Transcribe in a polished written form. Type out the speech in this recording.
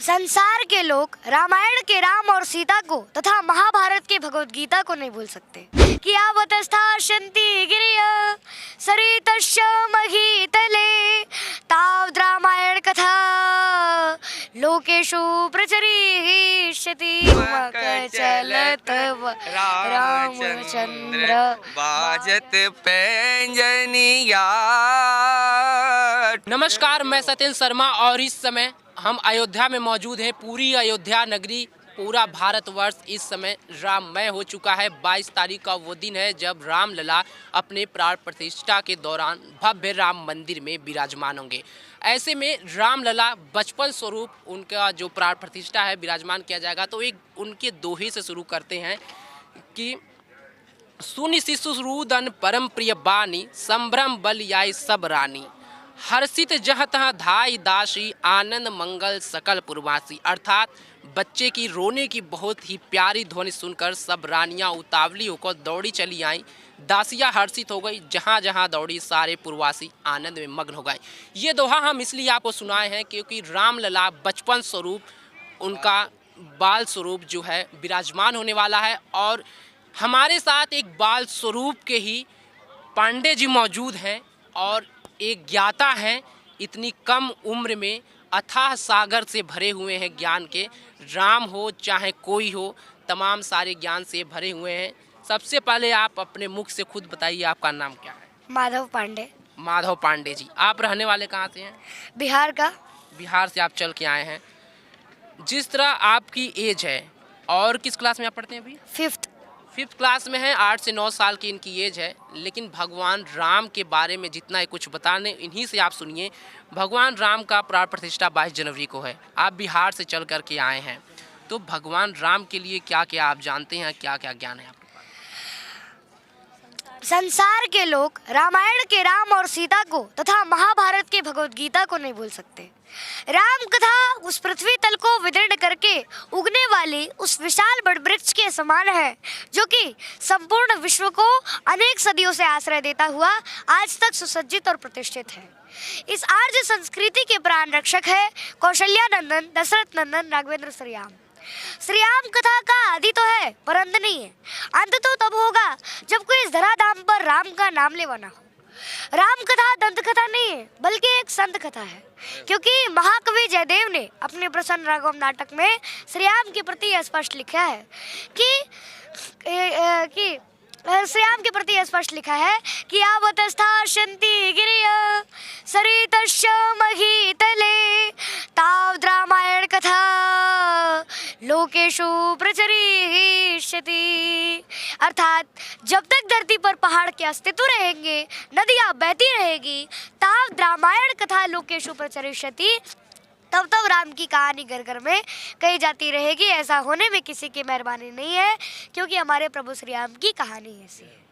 संसार के लोग रामायण के राम और सीता को तथा महाभारत के भगवत गीता को नहीं भूल सकते। कि आवतस्थास्यन्ति गिरयः सरितस्य महीतले तावद् रामायण कथा लोकेषु प्रचरिष्यति। चलत रामचंद्र बाजत पैंजनिया। नमस्कार, मैं सत्येंद्र शर्मा और इस समय हम अयोध्या में मौजूद हैं। पूरी अयोध्या नगरी, पूरा भारतवर्ष इस समय राममय हो चुका है। 22 तारीख का वो दिन है जब रामलला अपने प्राण प्रतिष्ठा के दौरान भव्य राम मंदिर में विराजमान होंगे। ऐसे में रामलला बचपन स्वरूप उनका जो प्राण प्रतिष्ठा है विराजमान किया जाएगा। तो एक उनके दोहे से शुरू करते हैं कि सुनि शिशुरुदन परम प्रिय बानी संभ्रम बल याई सब रानी हर्षित जहत धाई दासी आनंद मंगल सकल पुरवासी। अर्थात बच्चे की रोने की बहुत ही प्यारी ध्वनि सुनकर सब रानियां उतावली होकर दौड़ी चली आईं। दासियां हर्षित हो गई, जहां जहां दौड़ी सारे पुरवासी आनंद में मग्न हो गए। ये दोहा हम इसलिए आपको सुनाए हैं क्योंकि रामलला बचपन स्वरूप उनका बाल स्वरूप जो है विराजमान होने वाला है। और हमारे साथ एक बाल स्वरूप के ही पांडे जी मौजूद हैं और एक ज्ञाता हैं। इतनी कम उम्र में अथाह सागर से भरे हुए हैं ज्ञान के। राम हो चाहे कोई हो, तमाम सारे ज्ञान से भरे हुए हैं। सबसे पहले आप अपने मुख से खुद बताइए, आपका नाम क्या है? माधव पांडे। माधव पांडे जी, आप रहने वाले कहाँ से हैं? बिहार का। बिहार से आप चल के आए हैं। जिस तरह आपकी एज है, और किस क्लास में आप पढ़ते हैं अभी? फिफ्थ क्लास में है। 8 से 9 साल की इनकी एज है। लेकिन भगवान राम के बारे में जितना ही कुछ बताने, इन्हीं से आप सुनिए। भगवान राम का प्राण प्रतिष्ठा 22 जनवरी को है। आप बिहार से चल कर के आए हैं, तो भगवान राम के लिए क्या क्या आप जानते हैं, क्या क्या ज्ञान है आपके पास? संसार के लोग रामायण के राम और सीता को तथा महाभारत के भगवत गीता को नहीं भूल सकते। राम कथा उस पृथ्वी तल को विदीर्ण करके उगने वाली उस विशाल बड़ वृक्ष के समान है, जो कि संपूर्ण विश्व को अनेक सदियों से आश्रय देता हुआ आज तक सुसज्जित और प्रतिष्ठित है। इस आर्य संस्कृति के प्राण रक्षक है कौशल्या नंदन दशरथ नंदन राघवेंद्र श्रीराम। श्रीराम कथा का आदि तो है पर अंत नहीं है। अंत तो तब होगा जब कोई इस धराधाम पर राम का नाम लेवा ना हो। राम कथा दंत कथा नहीं है बल्कि एक संत कथा है, क्योंकि महाकवि जयदेव ने अपने प्रसन्न राघव नाटक में श्रीराम के प्रति स्पष्ट लिखा है कि श्रीराम के प्रति स्पष्ट लिखा है कि आवतस्थास्यन्ति गिरयः सरितस्य महीतले तावद् रामायण कथा लोकेषु प्रचरिष्यति। अर्थात जब तक धरती पर पहाड़ के अस्तित्व रहेंगे, नदियाँ बहती रहेगी, तावद् रामायण कथा लोकेषु प्रचरिष्यति। तब तब राम की कहानी घर घर में कही जाती रहेगी। ऐसा होने में किसी की मेहरबानी नहीं है, क्योंकि हमारे प्रभु श्री राम की कहानी ऐसी है।